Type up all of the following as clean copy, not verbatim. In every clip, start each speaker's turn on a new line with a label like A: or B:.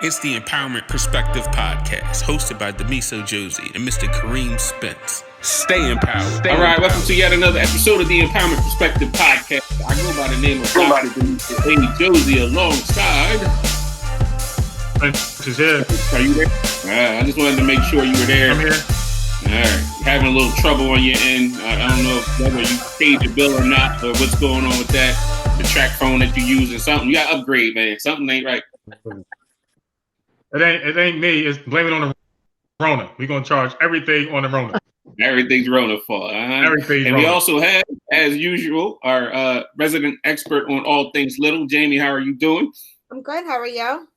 A: It's the Empowerment Perspective Podcast, hosted by Demiso Josie and Mr. Kareem Spence. Stay empowered. All right, welcome to yet another episode of the Empowerment Perspective Podcast. I go by the name of Dr. Demiso Josie alongside.
B: Spence is here.
A: Are you there? I just wanted to make sure you were there.
B: I'm here.
A: All right, having a little trouble on your end. I don't know whether you paid your bill or not, or what's going on with that. The track phone that you use or something. You got to upgrade, man. Something ain't right.
B: It ain't me. It's blaming on the Rona. We're gonna charge everything on the Rona.
A: Everything's Rona fault.
B: Everything's
A: and
B: Rona.
A: We also have, as usual, our resident expert on all things little. Jamie, how are you doing?
C: I'm good. How are you?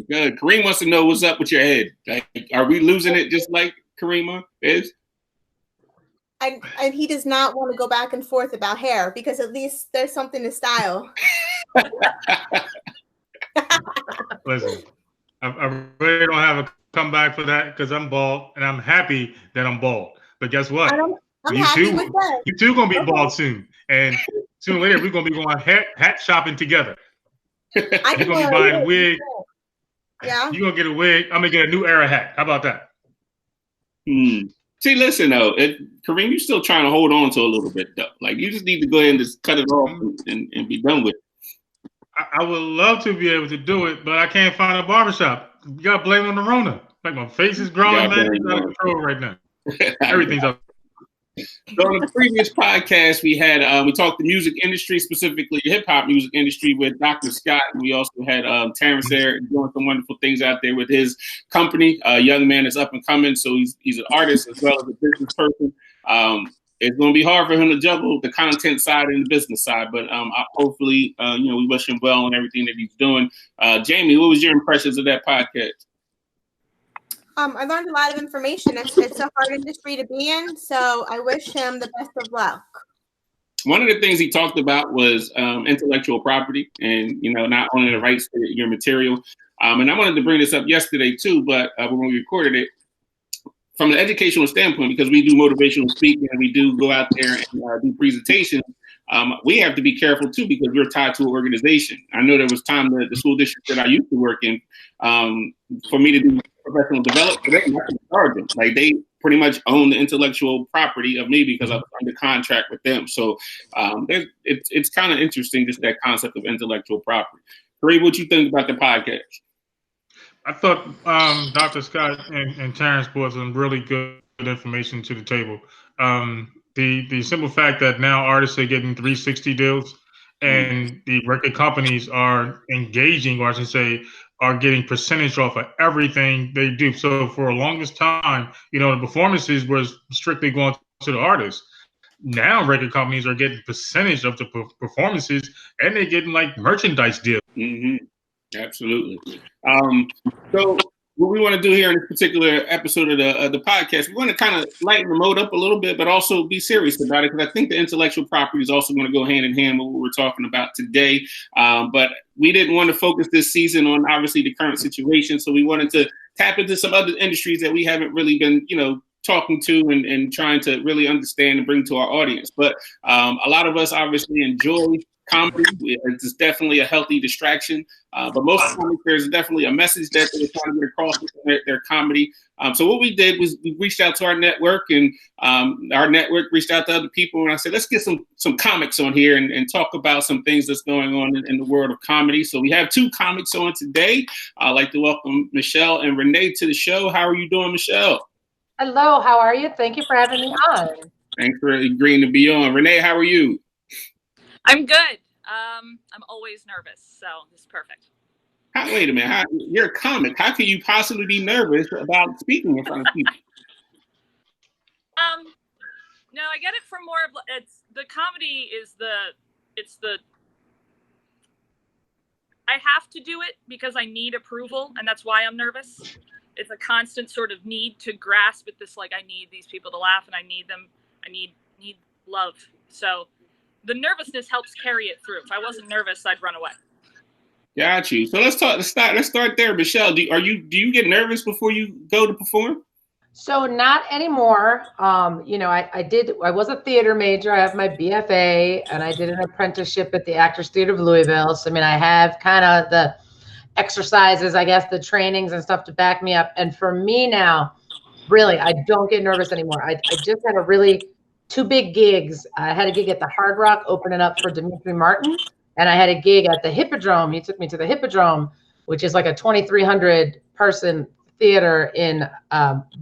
A: Good. Kareem wants to know what's up with your head. Like, are we losing it just like Kareem is?
C: And he does not want to go back and forth about hair because at least there's something to style.
B: Listen, I really don't have a comeback for that because I'm bald and I'm happy that I'm bald. But guess what?
C: I'm happy with that.
B: You too gonna be bald soon, and sooner or later we're gonna be going hat shopping together. You're gonna be buying a wig.
C: Yeah.
B: You're gonna get a wig. I'm gonna get a new era hat. How about that?
A: See, listen though, Kareem, you're still trying to hold on to a little bit though. Like you just need to go ahead and just cut it off and be done with it.
B: I would love to be able to do it, but I can't find a barbershop. You got to blame on the Rona. Like my face is growing, man. It's out of control right now. Everything's up.
A: So in the previous podcast, we talked the music industry, specifically the hip hop music industry, with Dr. Scott. And we also had Terrence there doing some wonderful things out there with his company. A young man that's up and coming, so he's an artist as well as a business person. It's going to be hard for him to juggle the content side and the business side, but hopefully, we wish him well on everything that he's doing. Jamie, what was your impressions of that podcast?
C: I learned a lot of information. It's a hard industry to be in, so I wish him the best of luck.
A: One of the things he talked about was intellectual property and, not only the rights to your material. And I wanted to bring this up yesterday too, but when we recorded it, from an educational standpoint, because we do motivational speaking and we do go out there and do presentations, we have to be careful too because we're tied to an organization. I know there was time that the school district that I used to work in, for me to do professional development, they can charge them. Like they pretty much own the intellectual property of me because I'm under contract with them. So it's kind of interesting, just that concept of intellectual property. Kareem, what you think about the podcast?
B: I thought Dr. Scott and Terrence brought some really good information to the table. The simple fact that now artists are getting 360 deals and the record companies are engaging, or I should say, are getting percentage off of everything they do. So for the longest time, the performances was strictly going to the artists. Now record companies are getting percentage of the performances and they're getting like merchandise deals.
A: Mm-hmm. Absolutely. So what we want to do here in this particular episode of the podcast, we want to kind of lighten the mode up a little bit, but also be serious about it because I think the intellectual property is also going to go hand in hand with what we're talking about today. But we didn't want to focus this season on obviously the current situation, so we wanted to tap into some other industries that we haven't really been, talking to and trying to really understand and bring to our audience. But a lot of us obviously enjoy comedy. It's definitely a healthy distraction, but most of the time there's definitely a message that they're trying to get across with their comedy. So what we did was we reached out to our network, and our network reached out to other people, and I said, let's get some comics on here and talk about some things that's going on in the world of comedy. So we have two comics on today. I'd like to welcome Michelle and Renee to the show. How are you doing, Michelle?
D: Hello, how are you? Thank you for having me on.
A: Thanks for agreeing to be on. Renee, how are you?
E: I'm good. I'm always nervous, so this is perfect.
A: Wait a minute. You're a comic. How can you possibly be nervous about speaking in front of people?
E: No, I get it from more of it's the comedy is I have to do it because I need approval, and that's why I'm nervous. It's a constant sort of need to grasp at this, like I need these people to laugh, and I need them. I need love. So the nervousness helps carry it through. If I wasn't nervous, I'd run away.
A: Got you. So let's start there, Michelle. Do you get nervous before you go to perform?
D: So not anymore. I was a theater major. I have my BFA and I did an apprenticeship at the Actors Theater of Louisville. So I have kind of the exercises, I guess, the trainings and stuff to back me up. And for me now, really, I don't get nervous anymore. I just had two big gigs. I had a gig at the Hard Rock opening up for Dimitri Martin, and I had a gig at the Hippodrome. He took me to the Hippodrome, which is like a 2,300 person theater in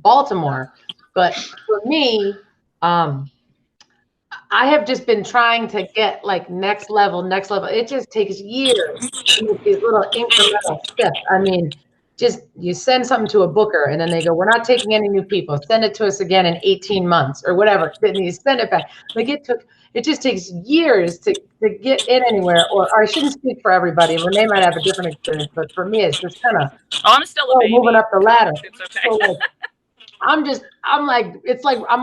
D: Baltimore. But for me, I have just been trying to get like next level. It just takes years to make these little incremental steps. I mean, just you send something to a booker and then they go, we're not taking any new people. Send it to us again in 18 months or whatever. Then you send it back. Like it just takes years to get in anywhere. Or I shouldn't speak for everybody. Renee might have a different experience, but for me, it's just kind of
E: I'm still a baby.
D: Moving up the ladder.
E: It's okay.
D: So like, I'm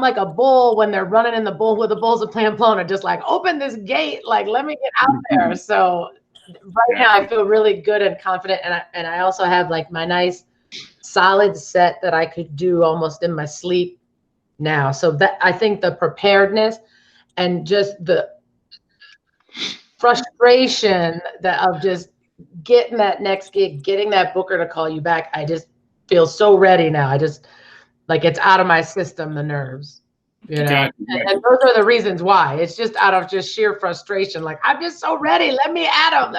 D: like a bull when they're running in the bull with the bulls of Pamplona, just like open this gate, like let me get out there. So right now I feel really good and confident, and I also have like my nice solid set that I could do almost in my sleep now. So that I think the preparedness and just the frustration that of just getting that next gig, getting that booker to call you back, I just feel so ready now. I just like it's out of my system, the nerves, you know, and those are the reasons why. It's just out of just sheer frustration. Like, I'm just so ready. Let me at him.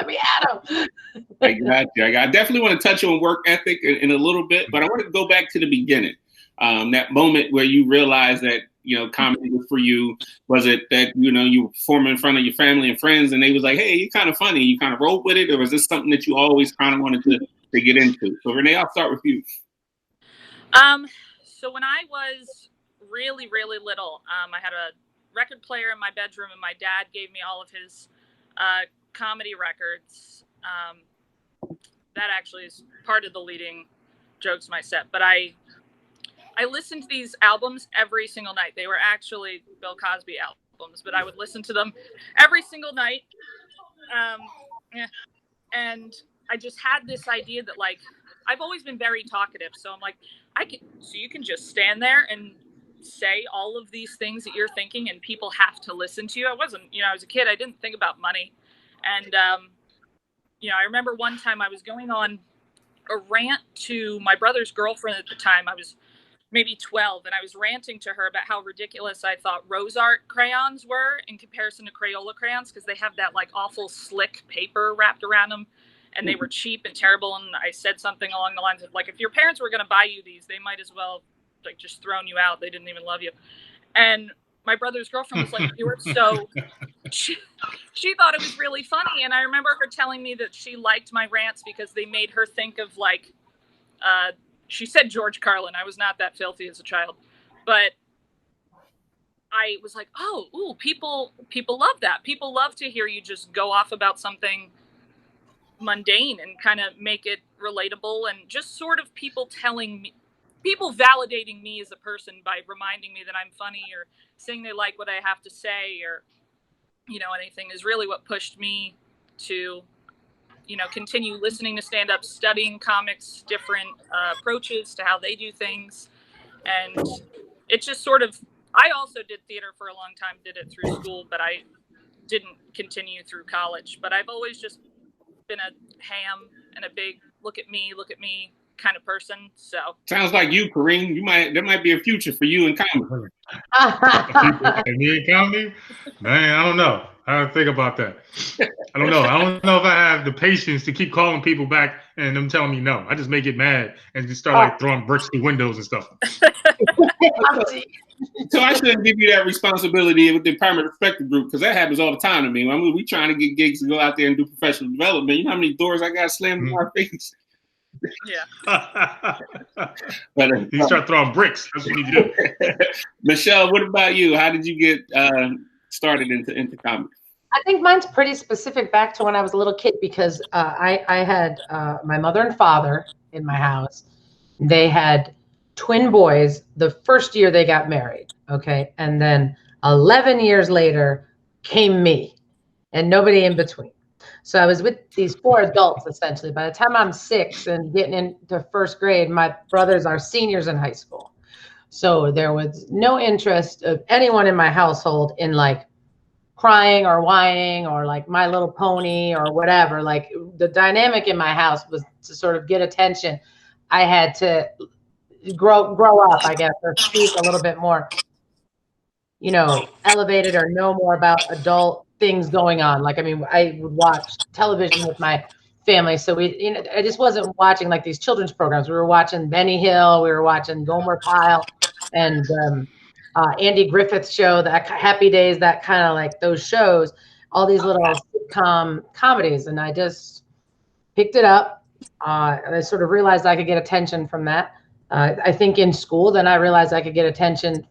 A: I got you. I definitely want to touch on work ethic in a little bit, but I want to go back to the beginning. That moment where you realized that, you know, comedy was for you. Was it that, you know, you were performing in front of your family and friends and they was like, hey, you're kind of funny. You kind of rolled with it? Or was this something that you always kind of wanted to get into? So Renee, I'll start with you.
E: So when I was really, really little, I had a record player in my bedroom, and my dad gave me all of his comedy records. That actually is part of the leading jokes in my set. But I listened to these albums every single night. They were actually Bill Cosby albums, but I would listen to them every single night. And I just had this idea that, like, I've always been very talkative. So I'm like, so you can just stand there and say all of these things that you're thinking and people have to listen to you. I wasn't, you know, I was a kid. I didn't think about money. And, you know, I remember one time I was going on a rant to my brother's girlfriend at the time. I was maybe 12, and I was ranting to her about how ridiculous I thought Rose Art crayons were in comparison to Crayola crayons, because they have that like awful slick paper wrapped around them. And they were cheap and terrible. And I said something along the lines of, like, if your parents were going to buy you these, they might as well, like, just thrown you out. They didn't even love you. And my brother's girlfriend was like, you were so, she thought it was really funny. And I remember her telling me that she liked my rants because they made her think of, like, she said George Carlin. I was not that filthy as a child. But I was like, oh, ooh, people love that. People love to hear you just go off about something mundane and kind of make it relatable, and just sort of people validating me as a person by reminding me that I'm funny or saying they like what I have to say, or, you know, anything, is really what pushed me to, you know, continue listening to stand-up, studying comics, different approaches to how they do things. And it just sort of, I also did theater for a long time, did it through school, but I didn't continue through college. But I've always just been a ham and a big look at me kind of person. So
A: sounds like you, Kareem. There might be a future for you in comedy.
B: Me in comedy? Man, I don't know. I don't think about that. I don't know. I don't know if I have the patience to keep calling people back and them telling me no. I just may get mad and just start like throwing bricks through windows and stuff.
A: So I shouldn't give you that responsibility with the Primary Perspective Group, because that happens all the time to me. I mean, we trying to get gigs to go out there and do professional development. You know how many doors I got slammed in my face?
E: Yeah.
B: But you start throwing bricks. That's what you need to do.
A: Michelle, what about you? How did you get started into comedy?
D: I think mine's pretty specific back to when I was a little kid, because I had my mother and father in my house. They had twin boys the first year they got married. Okay. And then 11 years later came me, and nobody in between. So I was with these four adults, essentially. By the time I'm 6 and getting into first grade, my brothers are seniors in high school. So there was no interest of anyone in my household in like crying or whining or like My Little Pony or whatever. Like the dynamic in my house was to sort of get attention. I had to grow up, I guess, or speak a little bit more, elevated or know more about adult things going on. Like, I mean, I would watch television with my family. So I just wasn't watching like these children's programs. We were watching Benny Hill, we were watching Gomer Pyle and Andy Griffith's show, that Happy Days, that kind of like those shows, all these little sitcom comedies. And I just picked it up. And I sort of realized I could get attention from that. I think in school, then I realized I could get attention.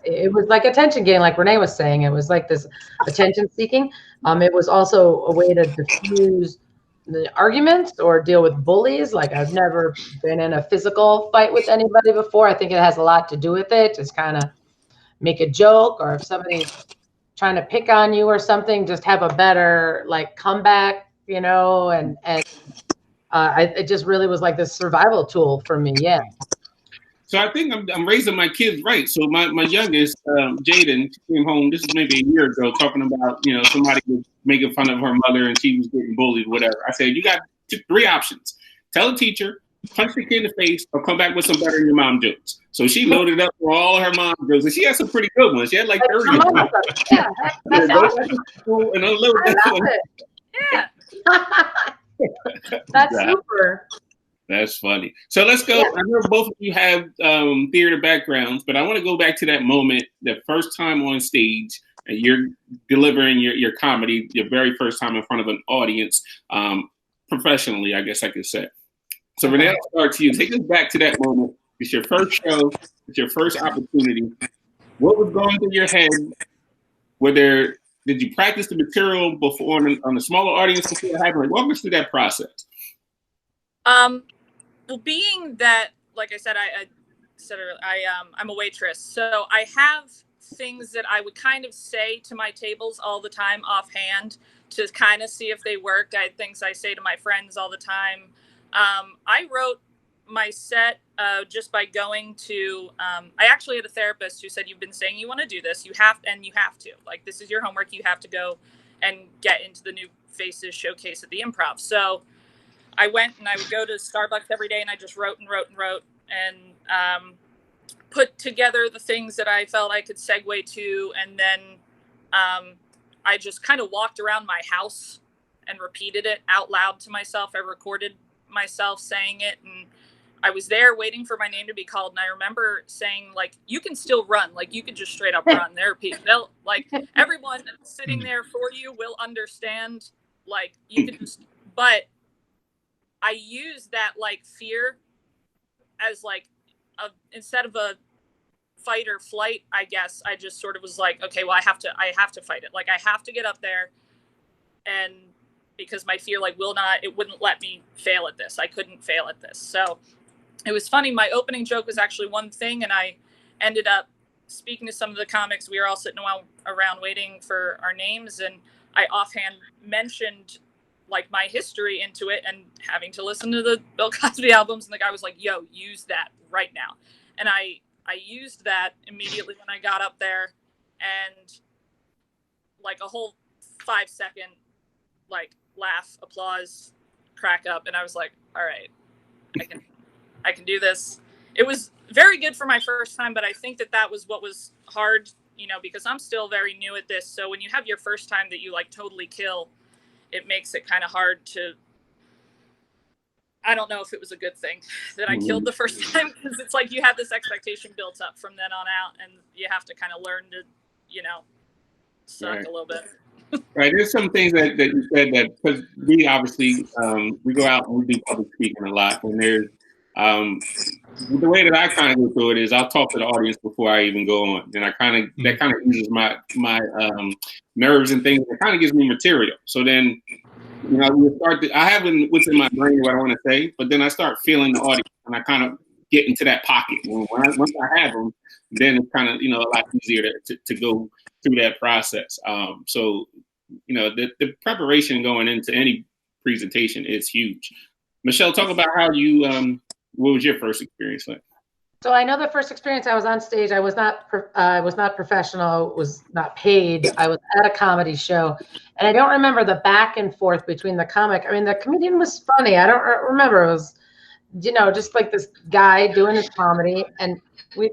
D: It was like attention getting, like Renee was saying. It was like this attention seeking. It was also a way to diffuse the arguments or deal with bullies. Like I've never been in a physical fight with anybody before. I think it has a lot to do with it. Just kind of make a joke, or if somebody's trying to pick on you or something, just have a better like comeback, and it just really was like this survival tool for me. Yeah.
A: So I think I'm raising my kids right. So my youngest, Jaden, came home. This is maybe a year ago, talking about somebody was making fun of her mother and she was getting bullied, whatever. I said, you got three options: tell a teacher, punch the kid in the face, or come back with some better than your mom jokes. So she loaded up for all her mom jokes, and she had some pretty good ones. She had like 30.
D: Yeah, that's awesome.
A: And a little bit.
D: I love it. Yeah. That's super.
A: That's funny. So let's go. Yeah. I know both of you have theater backgrounds, but I want to go back to that moment, the first time on stage, and you're delivering your comedy, your very first time in front of an audience, professionally, I guess I could say. So Renee, I'll start to you. Take us back to that moment. It's your first show. It's your first opportunity. What was going through your head? Did you practice the material before on a smaller audience before it happened? Like, walk us through that process.
E: Well, being that, like I said, I said earlier, I'm a waitress, so I have things that I would kind of say to my tables all the time offhand to kind of see if they worked. I had things I say to my friends all the time. I wrote my set just by going to. I actually had a therapist who said, "You've been saying you want to do this. You have to. Like, this is your homework. You have to go and get into the New Faces showcase at the Improv." So I went and I would go to Starbucks every day and I just wrote and put together the things that I felt I could segue to. And then I just kind of walked around my house and repeated it out loud to myself. I recorded myself saying it, and I was there waiting for my name to be called. And I remember saying, like, you can still run. Like, you could just straight up run. There are people, everyone sitting there for you will understand. Like, you could just, but I use that like fear as like instead of a fight or flight, I guess I just sort of was like, okay, well, I have to fight it. Like, I have to get up there, and because my fear it wouldn't let me fail at this. I couldn't fail at this. So it was funny. My opening joke was actually one thing, and I ended up speaking to some of the comics. We were all sitting around waiting for our names, and I offhand mentioned like my history into it and having to listen to the Bill Cosby albums. And the guy was like, yo, use that right now. And I used that immediately when I got up there, and like a whole 5-second, like laugh, applause, crack up. And I was like, all right, I can do this. It was very good for my first time, but I think that was what was hard, because I'm still very new at this. So when you have your first time that you like totally kill, it makes it kind of hard to, I don't know if it was a good thing that I killed the first time, because it's like you have this expectation built up from then on out, and you have to kind of learn to, suck a little bit.
A: Right. There's some things that you said that, because we obviously, we go out and we do public speaking a lot, and there's, the way that I kind of go through it is I'll talk to the audience before I even go on, and that kind of uses my nerves and things. It kind of gives me material. So then, I have what's in my brain what I want to say, but then I start feeling the audience, and I kind of get into that pocket. Once I have them, then it's kind of a lot easier to go through that process. So the preparation going into any presentation is huge. Michelle, talk about how you what was your first experience like?
D: So I know the first experience I was on stage, I was not professional, was not paid. I was at a comedy show, and I don't remember the back and forth between the comic. I mean, the comedian was funny. I don't remember. It was, just like this guy doing his comedy, and we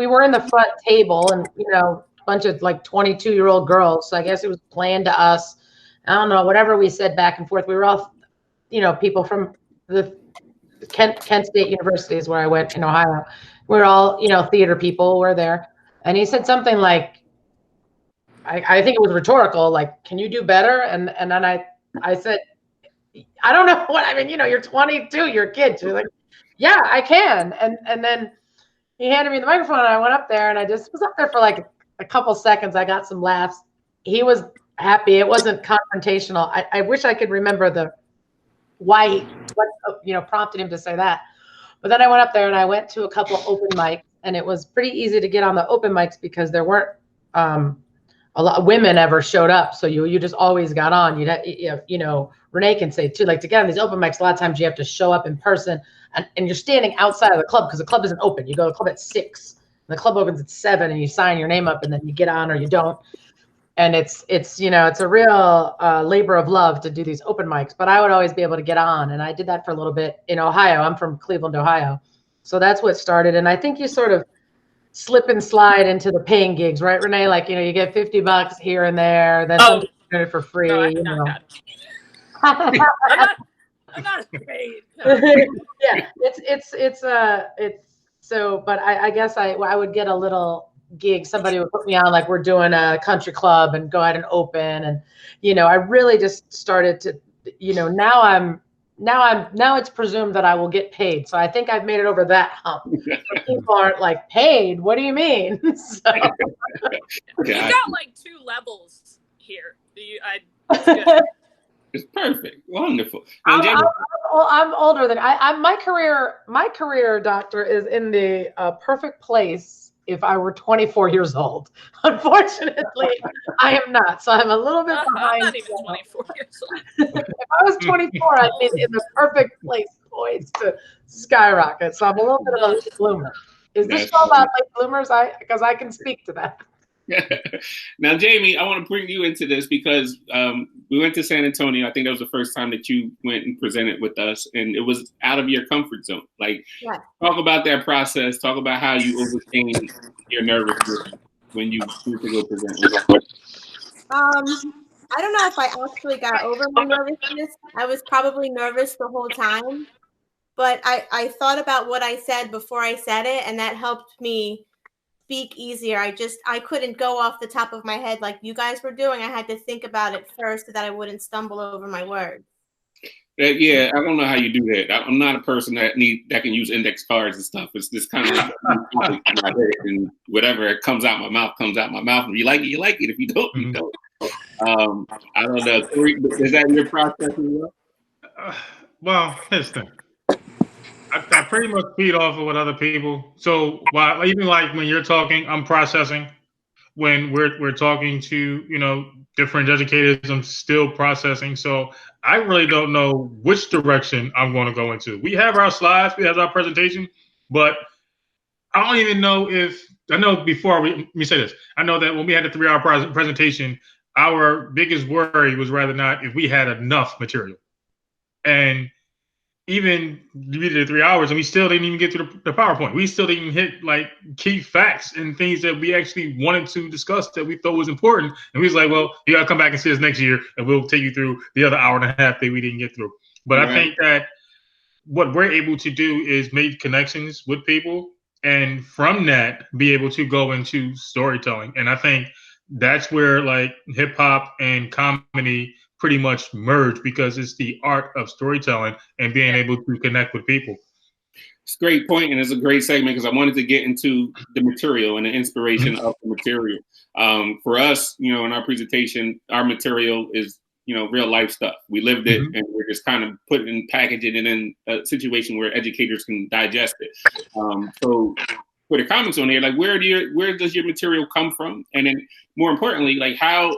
D: were in the front table, and a bunch of like 22-year-old girls. So I guess it was playing to us. I don't know, whatever we said back and forth. We were all, people from the Kent State University is where I went in Ohio. We're all, theater people were there. And he said something like, I think it was rhetorical, like, can you do better? And then I said, I don't know what, I mean, you're 22, you're a kid. You're like, yeah, I can. And then he handed me the microphone and I went up there and I just was up there for like a couple seconds. I got some laughs. He was happy. It wasn't confrontational. I wish I could remember what prompted him to say that. But then I went up there and I went to a couple open mics, and it was pretty easy to get on the open mics because there weren't a lot of women ever showed up. So you just always got on. Renee can say too, like, to get on these open mics, a lot of times you have to show up in person, and you're standing outside of the club because the club isn't open. You go to the club at 6, and the club opens at 7, and you sign your name up, and then you get on or you don't. And it's a real labor of love to do these open mics, but I would always be able to get on. And I did that for a little bit in Ohio. I'm from Cleveland, Ohio. So that's what started. And I think you sort of slip and slide into the paying gigs, right, Renee? Like, you get $50 here and there, then something for free.
E: No, I'm not paid. No.
D: Yeah, but I guess I would get a little gig. Somebody would put me on, like, we're doing a country club, and go out and open. And I really just started to, now it's presumed that I will get paid. So I think I've made it over that hump. People aren't like, paid, what do you mean? So.
E: You got like 2 levels here. It's good.
A: It's perfect. Wonderful.
D: I'm older than my career, doctor, is in the perfect place if I were 24 years old. Unfortunately, I am not. So I'm a little bit behind.
E: I'm not even 24 years old.
D: If I was 24, I'd be in the perfect place, poised to skyrocket. So I'm a little bit of a late bloomer. Is this show about late bloomers? Because I can speak to that.
A: Now, Jamie, I want to bring you into this because we went to San Antonio. I think that was the first time that you went and presented with us, and it was out of your comfort zone. Like, talk about that process. Talk about how you overcame your nervousness when you went to go present with us.
C: I don't know if I actually got over my nervousness. I was probably nervous the whole time, but I thought about what I said before I said it, and that helped me speak easier. I couldn't go off the top of my head like you guys were doing. I had to think about it first so that I wouldn't stumble over my words.
A: Yeah, I don't know how you do that. I'm not a person that can use index cards and stuff. It's just kind of like and whatever it comes out my mouth comes out my mouth. If you like it, you like it. If you don't, you don't. I don't know. Is that your process as well?
B: Well, here's the thing. I pretty much feed off of what other people. So even like when you're talking, I'm processing. When we're talking to different educators, I'm still processing. So I really don't know which direction I'm going to go into. We have our slides, we have our presentation, but I don't even know if I know. Before let me say this. I know that when we had the 3-hour presentation, our biggest worry was rather not if we had enough material, and even we did 3 hours and we still didn't even get to the PowerPoint. We still didn't hit like key facts and things that we actually wanted to discuss that we thought was important. And we was like, well, you gotta come back and see us next year and we'll take you through the other hour and a half that we didn't get through. But I think that what we're able to do is make connections with people, and from that be able to go into storytelling. And I think that's where like hip hop and comedy pretty much merge, because it's the art of storytelling and being able to connect with people.
A: It's a great point, and it's a great segment because I wanted to get into the material and the inspiration of the material. For us, in our presentation, our material is, real life stuff. We lived it, and we're just kind of packaging it in a situation where educators can digest it. So for the comments on here, like where does your material come from? And then more importantly, like how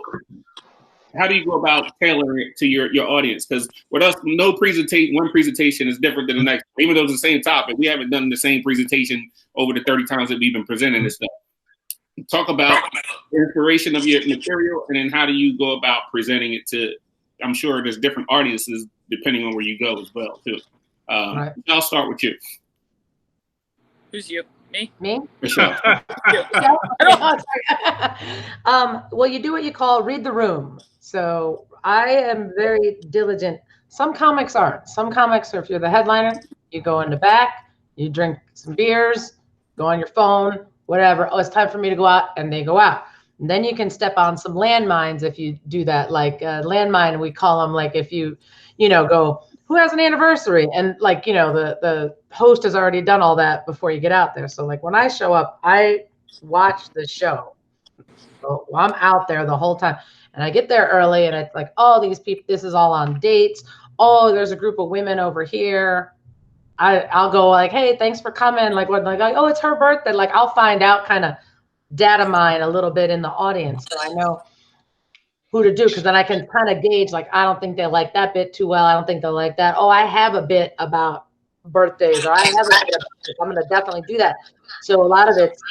A: how do you go about tailoring it to your audience? Because with us, one presentation is different than the next. Even though it's the same topic, we haven't done the same presentation over the 30 times that we've been presenting this stuff. Talk about the inspiration of your material, and then how do you go about presenting it to, I'm sure there's different audiences depending on where you go as well, too. Right. I'll start with you.
E: Who's you? Me?
A: Michelle.
D: Well, you do what you call read the room. So I am very diligent. Some comics aren't. Some comics are, if you're the headliner, you go in the back, you drink some beers, go on your phone, whatever. Oh, it's time for me to go out, and they go out. And then you can step on some landmines if you do that. Like landmine, we call them, like if you go, who has an anniversary? And like, the host has already done all that before you get out there. So like when I show up, I watch the show. So I'm out there the whole time, and I get there early, and it's like, oh, these people, this is all on dates. Oh, there's a group of women over here. I'll go like, hey, thanks for coming. Like what? Like, oh, it's her birthday. Like I'll find out, kind of data mine a little bit in the audience, so I know who to do, because then I can kind of gauge, like, I don't think they like that bit too well. I don't think they'll like that. Oh, I have a bit about birthdays, or I have a bit about this. I'm going to definitely do that. So a lot of it's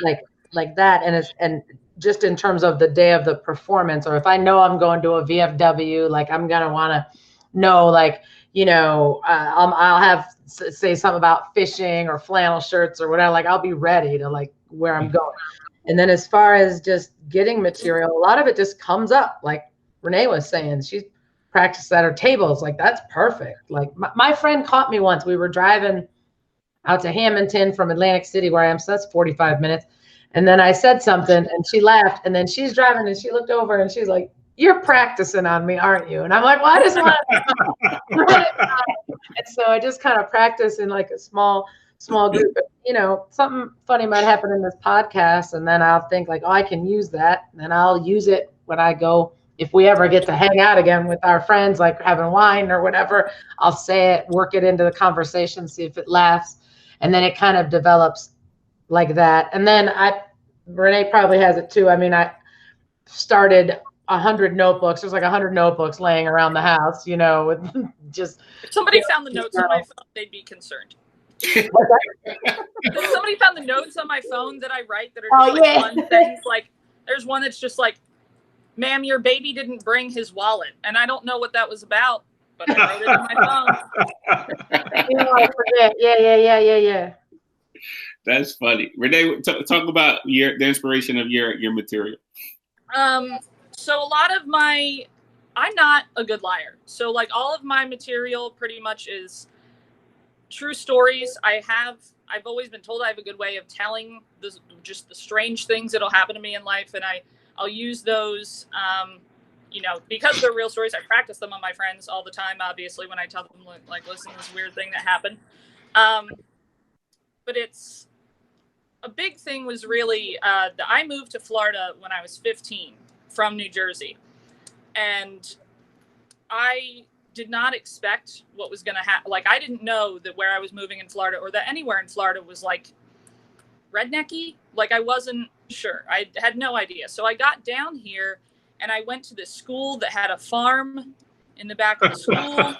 D: like that. And just in terms of the day of the performance, or if I know I'm going to a VFW, like I'm going to want to know, like, I'll have say something about fishing or flannel shirts or whatever. Like I'll be ready to like where I'm going. And then as far as just getting material, a lot of it just comes up. Like Renee was saying, she practiced at her tables. Like, that's perfect. Like my friend caught me once. We were driving out to Hamilton from Atlantic City, where I am. So that's 45 minutes. And then I said something and she laughed. And then she's driving and she looked over and she's like, you're practicing on me, aren't you? And I'm like, well, I just want to. And so I just kind of practice in like a small group. Something funny might happen in this podcast, and then I'll think like, oh, I can use that. And then I'll use it when I go, if we ever get to hang out again with our friends, like having wine or whatever, I'll say it, work it into the conversation, see if it laughs. And then it kind of develops like that. And then Renee probably has it too. I mean, I started 100 notebooks. There's like 100 notebooks laying around the house, with just.
E: If somebody found the notes on my phone, they'd be concerned. If somebody found the notes on my phone that I write that are just fun things, like there's one that's just like, ma'am, your baby didn't bring his wallet. And I don't know what that was about, but I wrote it on my phone.
D: I forget. Yeah.
A: That's funny. Renee, talk about the inspiration of your material.
E: So a lot of I'm not a good liar. So like all of my material pretty much is true stories. I've always been told I have a good way of telling just the strange things that'll happen to me in life. And I'll use those, because they're real stories. I practice them on my friends all the time, obviously, when I tell them, like, listen to this weird thing that happened. But it's a big thing was really, I moved to Florida when I was 15 from New Jersey. And I did not expect what was going to happen. Like, I didn't know that where I was moving in Florida, or that anywhere in Florida, was like rednecky. Like, I wasn't sure. I had no idea. So I got down here and I went to this school that had a farm in the back of the school.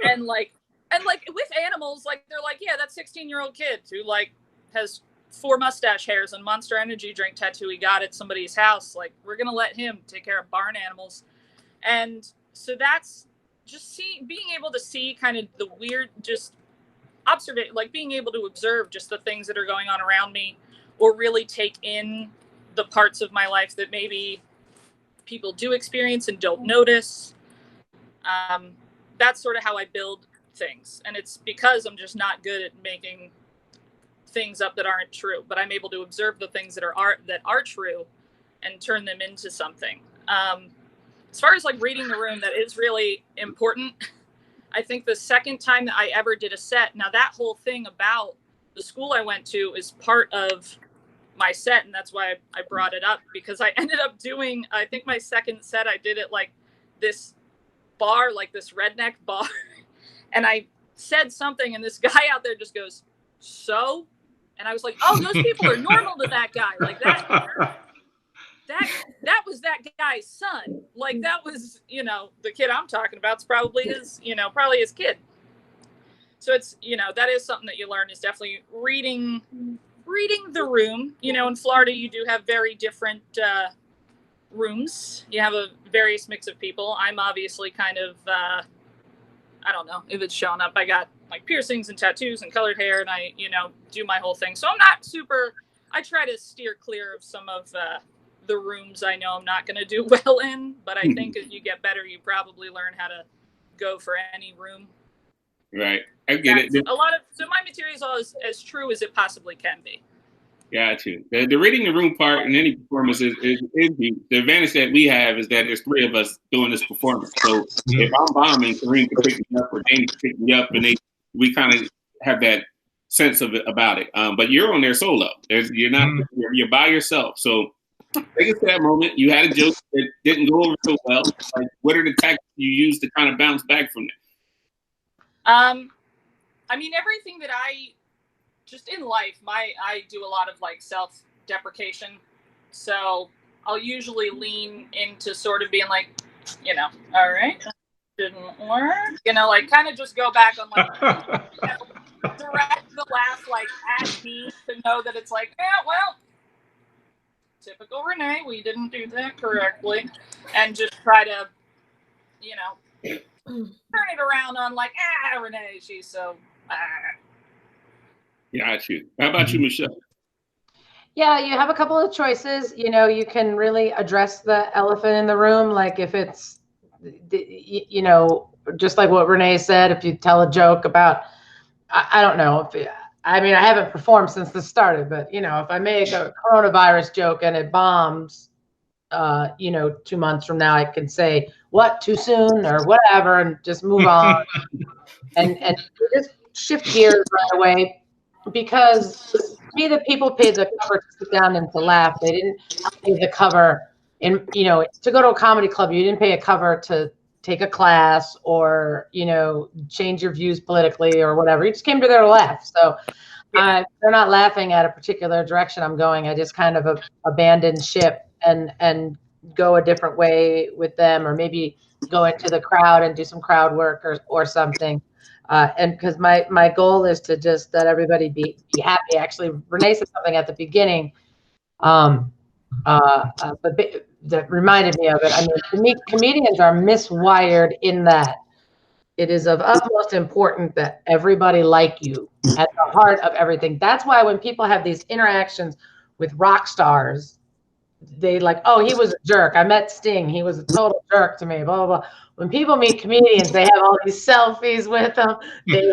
E: and like with animals, like they're like, yeah, that 16-year-old kid who like has 4 mustache hairs and Monster Energy drink tattoo he got at somebody's house. Like, we're going to let him take care of barn animals. And so that's just being able to see kind of the weird, just observation, like being able to observe just the things that are going on around me, or really take in the parts of my life that maybe people do experience and don't notice. That's sort of how I build things. And it's because I'm just not good at making things up that aren't true, but I'm able to observe the things that are true and turn them into something. As far as like reading the room, that is really important. I think the second time that I ever did a set, now that whole thing about the school I went to is part of my set, and that's why I brought it up, because I ended up doing, I think my second set, I did it like this bar, like this redneck bar, and I said something, and this guy out there just goes, so? And I was like, oh, those people are normal to that guy. Like that was that guy's son. Like that was, you know, the kid I'm talking about is probably his, you know, probably his kid. So it's, you know, that is something that you learn is definitely reading the room. You know, in Florida, you do have very different rooms. You have a various mix of people. I'm obviously kind of, I don't know if it's showing up. I got like piercings and tattoos and colored hair, and I, you know, do my whole thing. So I'm not super, I try to steer clear of some of the rooms I know I'm not going to do well in. But I think as you get better, you probably learn how to go for any room.
A: Right. I get it.
E: A lot of, so my material is all as true as it possibly can be.
A: Got you. The reading the room part in any performance is huge. The advantage that we have is that there's three of us doing this performance. So if I'm bombing, Kareem can pick me up or Danny can pick me up, and we kind of have that sense of it about it. But you're on there solo. You're not. You're by yourself. So take us to that moment. You had a joke that didn't go over so well. Like, what are the tactics you use to kind of bounce back from that?
E: I mean, everything that I just in life, I do a lot of like self-deprecation. So I'll usually lean into sort of being like, you know, all right, didn't work. You know, like kind of just go back on like, you know, direct the laugh like at me to know that it's like, yeah, well, typical Renee, we didn't do that correctly. And just try to, you know, turn it around on like, Renee, she's so,
A: Got you. How about you, Michelle?
D: Yeah, you have a couple of choices. You know, you can really address the elephant in the room. Like if it's, you know, just like what Renee said, if you tell a joke about, I don't know. I mean, I haven't performed since this started, but, you know, if I make a coronavirus joke and it bombs, you know, 2 months from now, I can say, what, too soon or whatever, and just move on and just shift gears right away. Because to me, the people paid the cover to sit down and to laugh. They didn't pay the cover you know, to go to a comedy club. You didn't pay a cover to take a class or, you know, change your views politically or whatever. You just came to there to laugh. So they're not laughing at a particular direction I'm going. I just kind of abandon ship and go a different way with them, or maybe go into the crowd and do some crowd work or something. And because my goal is to just let everybody be happy. Actually, Renee said something at the beginning, but that reminded me of it. I mean, to me, comedians are miswired in that it is of utmost importance that everybody like you at the heart of everything. That's why when people have these interactions with rock stars, they like, oh, he was a jerk. I met Sting. He was a total jerk to me, blah, blah, blah. When people meet comedians, they have all these selfies with them. They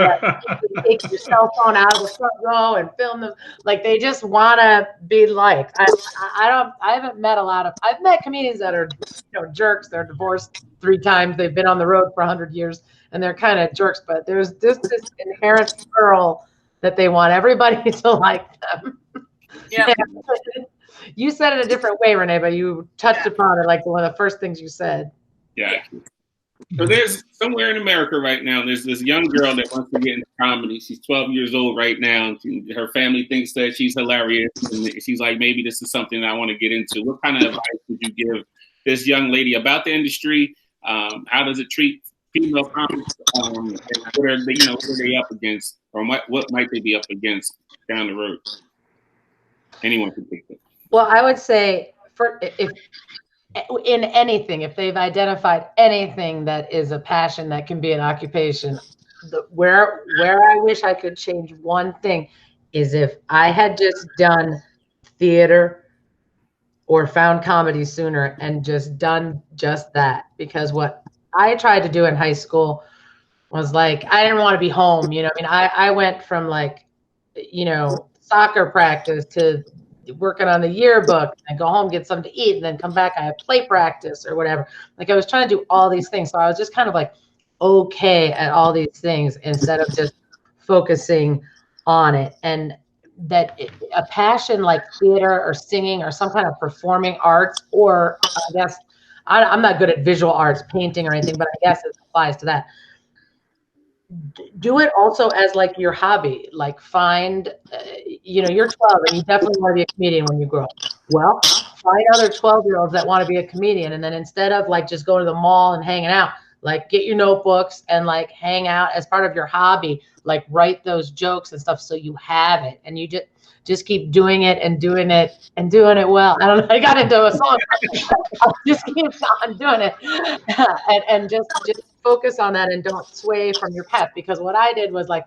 D: take your cell phone out of the front row and film them. Like they just want to be liked. I haven't met I've met comedians that are, you know, jerks. They're divorced 3 times. They've been on the road for 100 years and they're kind of jerks, but there's this inherent pearl that they want everybody to like them.
E: Yeah.
D: You said it a different way, Renee, but you touched upon it like one of the first things you said.
A: Yeah. So there's somewhere in America right now, there's this young girl that wants to get into comedy. She's 12 years old right now. Her family thinks that she's hilarious. And she's like, maybe this is something that I want to get into. What kind of advice would you give this young lady about the industry? How does it treat female comics? And what are they, what are they up against? Or what might they be up against down the road? Anyone can take that.
D: Well, I would say if in anything, if they've identified anything that is a passion that can be an occupation, where I wish I could change one thing is if I had just done theater or found comedy sooner and just done just that. Because what I tried to do in high school was like, I didn't want to be home. You know, I mean, I went from like, soccer practice to working on the yearbook and go home, get something to eat, and then come back. I had play practice or whatever. Like I was trying to do all these things. So I was just kind of like okay at all these things instead of just focusing on it. And that a passion like theater or singing or some kind of performing arts, or I guess I'm not good at visual arts, painting or anything, but I guess it applies to that. Do it also as like your hobby. Like find, you're 12 and you definitely want to be a comedian when you grow up. Well, find other 12-year-olds that want to be a comedian. And then instead of like just going to the mall and hanging out, like get your notebooks and like hang out as part of your hobby, like write those jokes and stuff so you have it. And you just keep doing it and doing it and doing it well. I don't know. I got into a song. I'll just keep on doing it and just focus on that and don't sway from your path. Because what I did was like,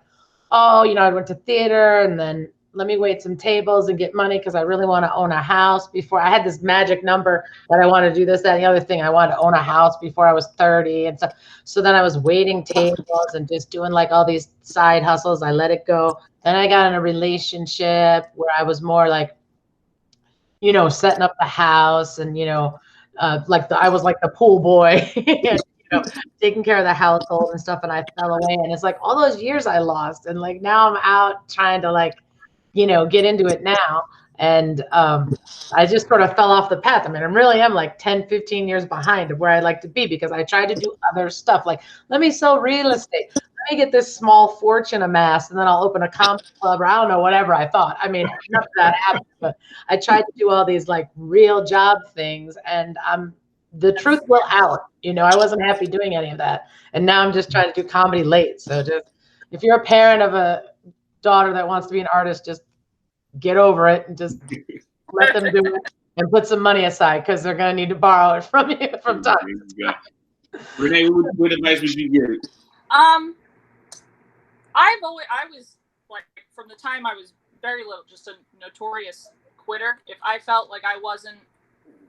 D: oh, I went to theater and then let me wait some tables and get money because I really want to own a house before I had this magic number that I want to do this, that, and the other thing. I wanted to own a house before I was 30 and stuff. So then I was waiting tables and just doing like all these side hustles. I let it go. Then I got in a relationship where I was more like, setting up the house and, I was like the pool boy, taking care of the household and stuff. And I fell away. And it's like all those years I lost. And like now I'm out trying to like, get into it now. And I just sort of fell off the path. I mean, I really am like 10, 15 years behind of where I'd like to be because I tried to do other stuff. Like, let me sell real estate. Let me get this small fortune amassed, and then I'll open a comedy club or I don't know, whatever I thought. I mean, none of that happened, but I tried to do all these like real job things, and the truth will out. I wasn't happy doing any of that. And now I'm just trying to do comedy late. So just, if you're a parent of a daughter that wants to be an artist, just get over it and just let them do it and put some money aside because they're going to need to borrow it from you from time to time.
A: Renee, what advice would you give?
E: I was like, from the time I was very little, just a notorious quitter. If I felt like I wasn't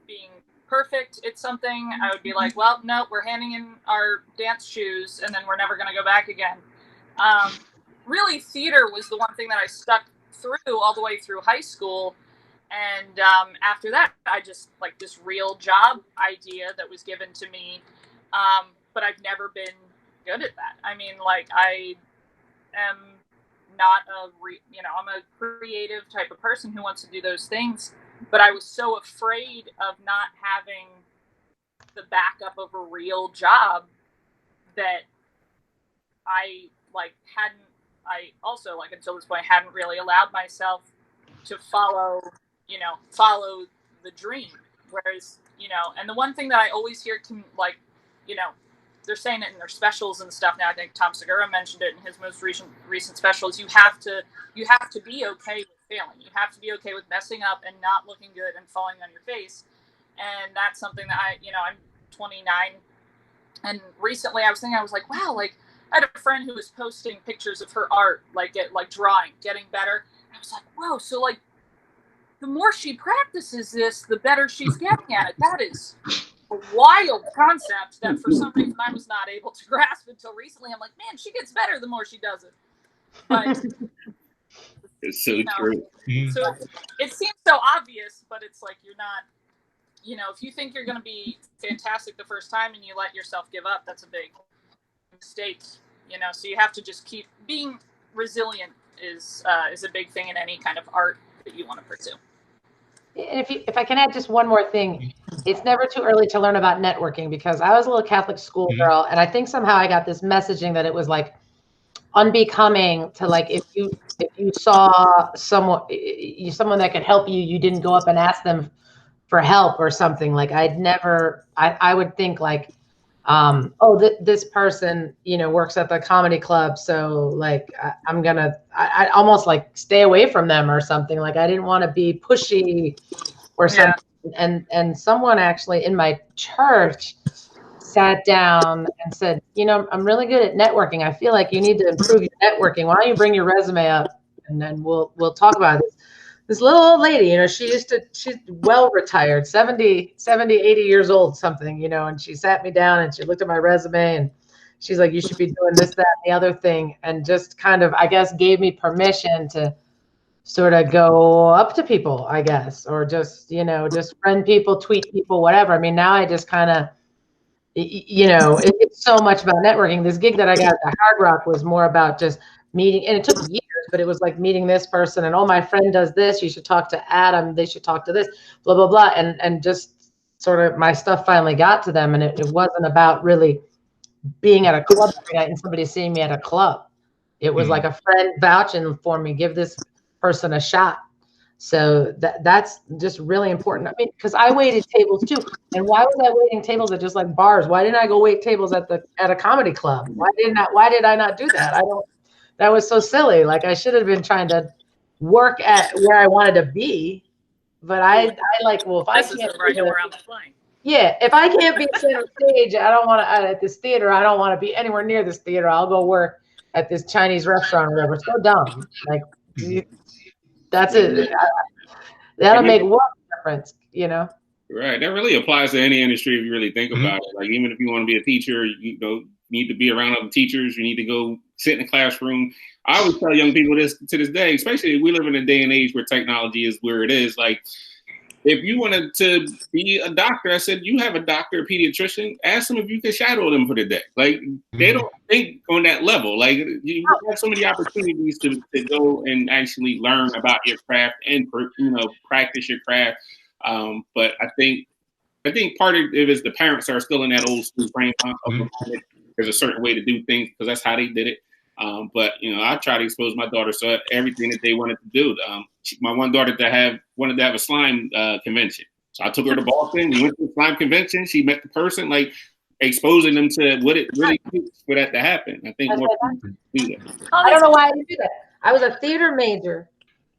E: being perfect at something, I would be like, well, no, we're handing in our dance shoes and then we're never going to go back again. Really, theater was the one thing that I stuck through all the way through high school. And after that, I just like this real job idea that was given to me. But I've never been good at that. I mean, like I am not I'm a creative type of person who wants to do those things. But I was so afraid of not having the backup of a real job that I also until this point hadn't really allowed myself to follow the dream. Whereas, and the one thing that I always hear they're saying it in their specials and stuff now. I think Tom Segura mentioned it in his most recent specials. You have to be okay with failing. You have to be okay with messing up and not looking good and falling on your face. And that's something that I'm 29. And recently I was like, wow, like I had a friend who was posting pictures of her art, drawing, getting better. And I was like, whoa, so like the more she practices this, the better she's getting at it. That is a wild concept that for some reason I was not able to grasp until recently. I'm like, man, she gets better the more she does it. But
A: it's so true.
E: So it seems so obvious, but it's like you're not, if you think you're going to be fantastic the first time and you let yourself give up, that's a big mistake, so you have to just keep being resilient is a big thing in any kind of art that you want to pursue.
D: And if I can add just one more thing, it's never too early to learn about networking because I was a little Catholic schoolgirl, and I think somehow I got this messaging that it was like unbecoming to like if you saw someone that could help you, you didn't go up and ask them for help or something. Like I would think like, this person, works at the comedy club. So like, I almost like stay away from them or something. Like I didn't want to be pushy or something. Yeah. And someone actually in my church sat down and said, I'm really good at networking. I feel like you need to improve your networking. Why don't you bring your resume up and then we'll talk about this. This little old lady, she's well retired, 70, 80 years old, something, and she sat me down and she looked at my resume and she's like, you should be doing this, that, and the other thing. And just kind of, I guess, gave me permission to sort of go up to people, I guess, or just, just friend people, tweet people, whatever. I mean, now I just kind of, it's so much about networking. This gig that I got at the Hard Rock was more about just meeting, and it took years, but it was like meeting this person and, oh, my friend does this, you should talk to Adam, they should talk to this, blah, blah, blah. And just sort of my stuff finally got to them. And it wasn't about really being at a club every night and somebody seeing me at a club. It was like a friend vouching for me, give this person a shot. So that's just really important. I mean, because I waited tables too. And why was I waiting tables at just like bars? Why didn't I go wait tables at a comedy club? Why did I not do that? That was so silly. Like I should have been trying to work at where I wanted to be. But I like, well, if I can't
E: where I'm applying.
D: Yeah, if I can't be center stage, I don't want to at this theater. I don't want to be anywhere near this theater. I'll go work at this Chinese restaurant or whatever. It's so dumb. Like that's it. That'll make one difference, you know.
A: Right. That really applies to any industry if you really think about it. Like even if you want to be a teacher, you need to be around other teachers. You need to go sit in the classroom. I always tell young people this to this day, especially if we live in a day and age where technology is where it is. Like if you wanted to be a doctor, I said, you have a doctor, a pediatrician, ask them if you can shadow them for the day. Like they don't think on that level. Like you have so many opportunities to go and actually learn about your craft and, practice your craft. But I think part of it is the parents are still in that old school frame of there's a certain way to do things because that's how they did it. But I try to expose my daughters to everything that they wanted to do. My one daughter wanted to have a slime convention, so I took her to Boston. We went to the slime convention. She met the person, like exposing them to what it really takes for that to happen. I think more people do that.
D: I don't know why I didn't do that. I was a theater major,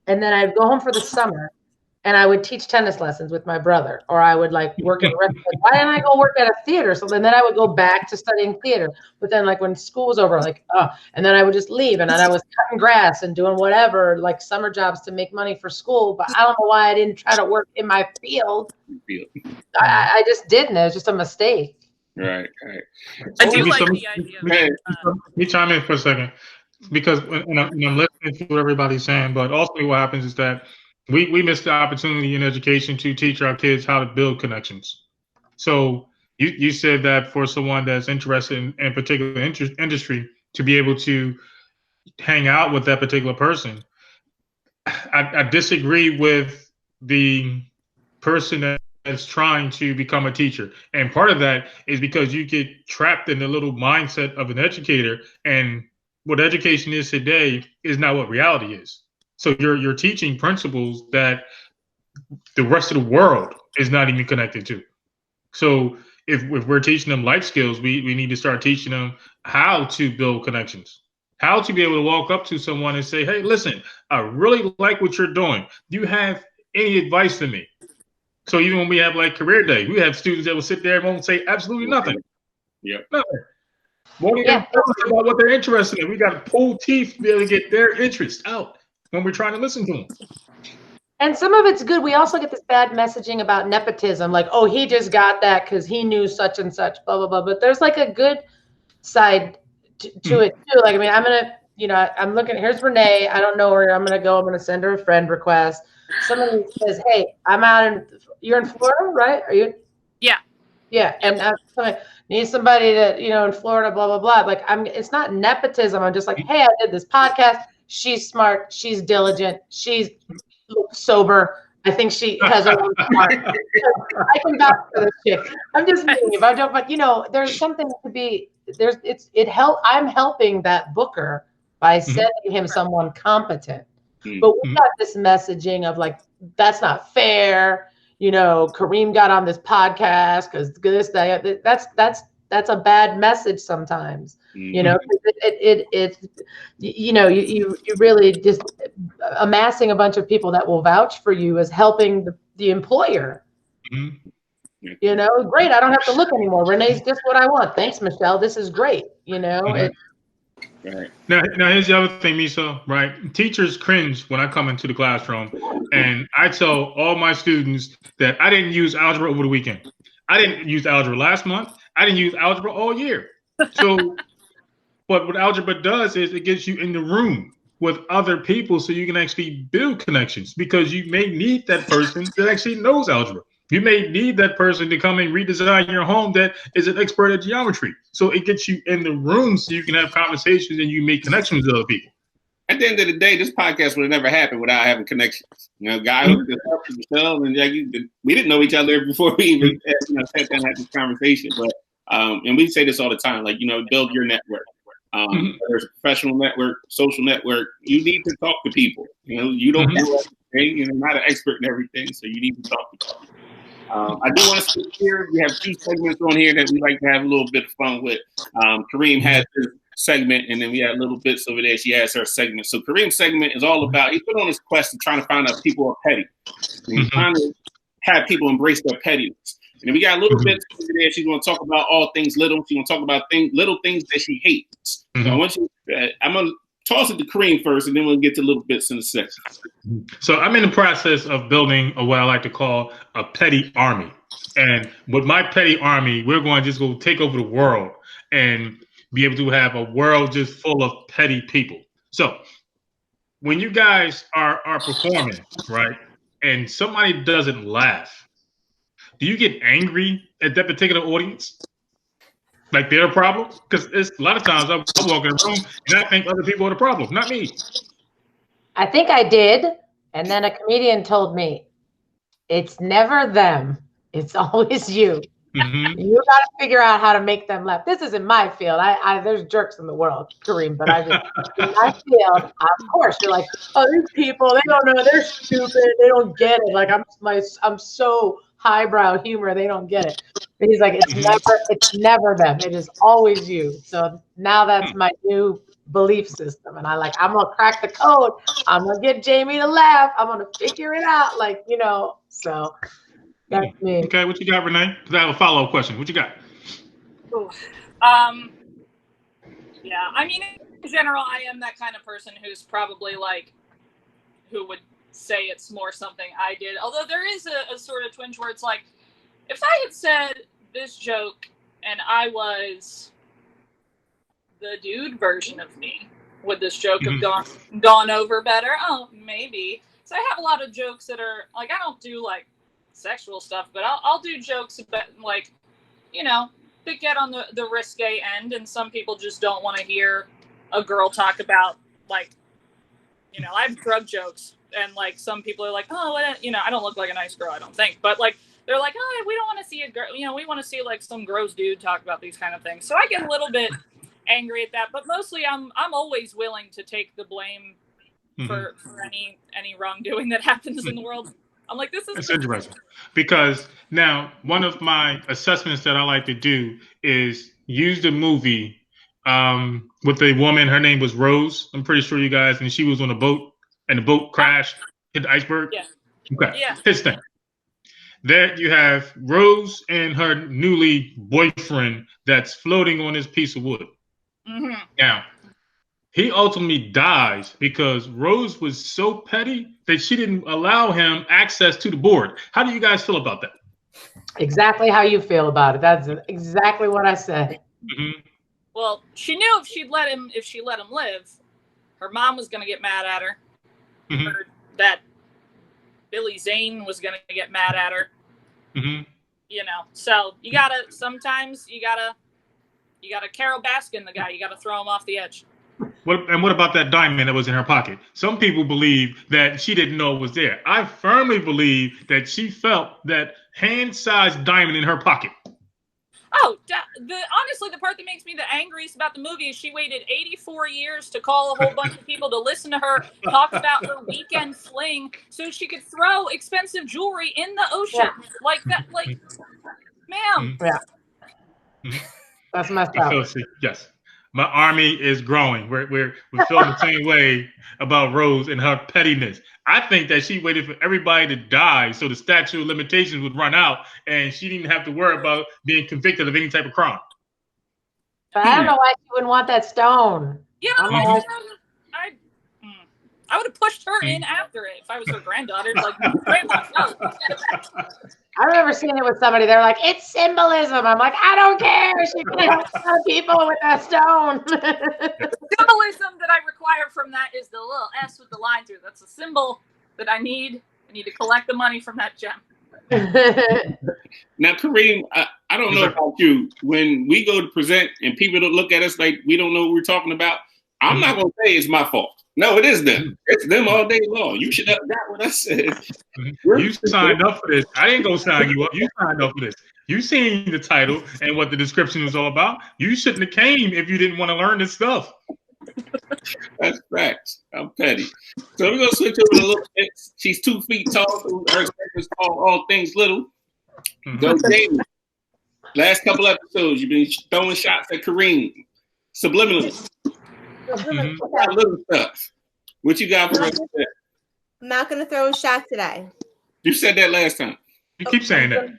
D: and then I'd go home for the summer. And I would teach tennis lessons with my brother, or I would like work at a restaurant. Why didn't I go work at a theater? So then I would go back to studying theater. But then like when school was over, and then I would just leave. And then I was cutting grass and doing whatever, like summer jobs to make money for school. But I don't know why I didn't try to work in my field. I just didn't. It was just a mistake.
A: Right.
E: I do like the idea.
B: Let me chime in for a second. Because I'm listening to what everybody's saying, but ultimately what happens is that we miss the opportunity in education to teach our kids how to build connections. So you said that for someone that's interested in a particular industry to be able to hang out with that particular person. I disagree with the person that's trying to become a teacher. And part of that is because you get trapped in the little mindset of an educator, and what education is today is not what reality is. So you're teaching principles that the rest of the world is not even connected to. So if we're teaching them life skills, we need to start teaching them how to build connections, how to be able to walk up to someone and say, hey, listen, I really like what you're doing. Do you have any advice for me? So even when we have like career day, we have students that will sit there and won't say absolutely nothing.
A: Yep.
B: Nothing. Won't even tell us about what they're interested in. We got to pull teeth to be able to get their interest out when we're trying to listen to them.
D: And some of it's good. We also get this bad messaging about nepotism, like, oh, he just got that because he knew such and such, blah, blah, blah. But there's like a good side to it too. Like, I mean, I'm going to, I'm looking, here's Renee. I don't know her. I'm going to send her a friend request. Somebody says, hey, you're in Florida, right? Are you?
E: Yeah.
D: Yeah. And need somebody to, in Florida, blah, blah, blah. Like, it's not nepotism. I'm just like, hey, I did this podcast. She's smart. She's diligent. She's sober. I think she has her own heart. I can vouch for this chick. I'm just naive. I don't, but there's something to be I'm helping that booker by sending him someone competent. But we got this messaging of like, that's not fair. Kareem got on this podcast because that's a bad message sometimes. You really just amassing a bunch of people that will vouch for you as helping the employer. Great. I don't have to look anymore. Renee's just what I want. Thanks, Michelle. This is great.
B: Right. Now here's the other thing, Misa, right? Teachers cringe when I come into the classroom and I tell all my students that I didn't use algebra over the weekend. I didn't use algebra last month. I didn't use algebra all year. So but what algebra does is it gets you in the room with other people so you can actually build connections, because you may need that person that actually knows algebra. You may need that person to come and redesign your home that is an expert at geometry. So it gets you in the room so you can have conversations and you make connections with other people.
A: At the end of the day, this podcast would have never happened without having connections. Guy who just helped Michelle, and we didn't know each other before we even sat down and had this conversation. But and we say this all the time, like, build your network. There's a professional network, social network. You need to talk to people. You don't everything, and I'm not an expert in everything, so you need to talk to me. I do want to speak here. We have 2 segments on here that we like to have a little bit of fun with. Kareem has his segment, and then we had little bits over there. She has her segment. So Kareem's segment is all about, he's been on this quest of trying to find out people are petty. And he's trying to have people embrace their pettiness. And then we got little bits over there. She's going to talk about all things little. She's going to talk about little things that she hates. So I'm going to toss it to Kareem first, and then we'll get to little bits in a second.
B: So I'm in the process of building what I like to call a petty army. And with my petty army, we're going to just go take over the world and be able to have a world just full of petty people. So when you guys are performing, right, and somebody doesn't laugh, do you get angry at that particular audience? Like they're a problem? Because it's a lot of times I walk in a room and I think other people are the problem, not me.
D: I think I did. And then a comedian told me, it's never them. It's always you. You got to figure out how to make them laugh. This isn't my field. There's jerks in the world, Kareem, but I just, in my field, of course, you're like, oh, these people, they don't know. They're stupid. They don't get it. Like, I'm so highbrow humor. They don't get it. And he's like, it's never them. It is always you. So now that's my new belief system. And I'm going to crack the code. I'm going to get Jamie to laugh. I'm going to figure it out. Like, so that's me.
B: Okay, what you got, Renee? Because I have a follow-up question. What you got?
E: Yeah, I mean, in general, I am that kind of person who's probably like, who would say it's more something I did. Although there is a sort of twinge where it's like, if I had said this joke and I was the dude version of me, would this joke have gone over better? Oh, maybe. So I have a lot of jokes that are like, I don't do like sexual stuff, but I'll do jokes about like, that get on the risque end, and some people just don't want to hear a girl talk about like, I have drug jokes, and like some people are like, oh, I don't look like a nice girl, I don't think, but like they're like, oh, we don't want to see a girl, we want to see like some gross dude talk about these kind of things. So I get a little bit angry at that, but mostly I'm always willing to take the blame for any wrongdoing that happens in the world. I'm like, this is
B: It's interesting because now one of my assessments that I like to do is use the movie with a woman. Her name was Rose. I'm pretty sure you guys, and she was on a boat and the boat crashed, hit the iceberg.
E: Yeah.
B: Okay.
E: Yeah.
B: His thing. There you have Rose and her newly boyfriend that's floating on this piece of wood. Now, he ultimately dies because Rose was so petty that she didn't allow him access to the board. How do you guys feel about that?
D: Exactly how you feel about it. That's exactly what I said.
E: Well, she knew if she let him live, her mom was going to get mad at her. Or that Billy Zane was going to get mad at her. So sometimes you gotta Carol Baskin the guy. You gotta throw him off the edge.
B: What about that diamond that was in her pocket? Some people believe that she didn't know it was there. I firmly believe that she felt that hand-sized diamond in her pocket.
E: Oh, honestly, the part that makes me the angriest about the movie is she waited 84 years to call a whole bunch of people to listen to her talk about her weekend fling so she could throw expensive jewelry in the ocean. Like that, like, ma'am.
D: That's messed up.
B: Yes. My army is growing. We're feeling the same way about Rose and her pettiness. I think that she waited for everybody to die so the statute of limitations would run out and she didn't have to worry about being convicted of any type of crime.
D: But I don't know why she wouldn't want that stone.
E: Yeah, I would have pushed her in after it if I was her granddaughter. Like, grandma, no.
D: I remember seeing it with somebody. They're like, it's symbolism. I'm like, I don't care. She can help some people with that stone.
E: The symbolism that I require from that is the little S with the line through. That's a symbol that I need. I need to collect the money from that gem.
A: Now, Kareem, I don't know about you. When we go to present and people don't look at us like we don't know what we're talking about, I'm not going to say it's my fault. No, it is them. It's them all day long. You should have got what I said.
B: You signed up for this. I didn't go sign you up. You signed up for this. You seen the title and what the description was all about. You shouldn't have came if you didn't want to learn this stuff.
A: That's facts. I'm petty. So we're gonna switch over to little Fitz. She's 2 feet tall, so her segment's called All Things Little. So Jamie, last couple episodes, you've been throwing shots at Kareem, subliminally. Little stuff. What you got for us today?
C: I'm not going to throw a shot today.
A: You said that last time.
B: You keep saying that.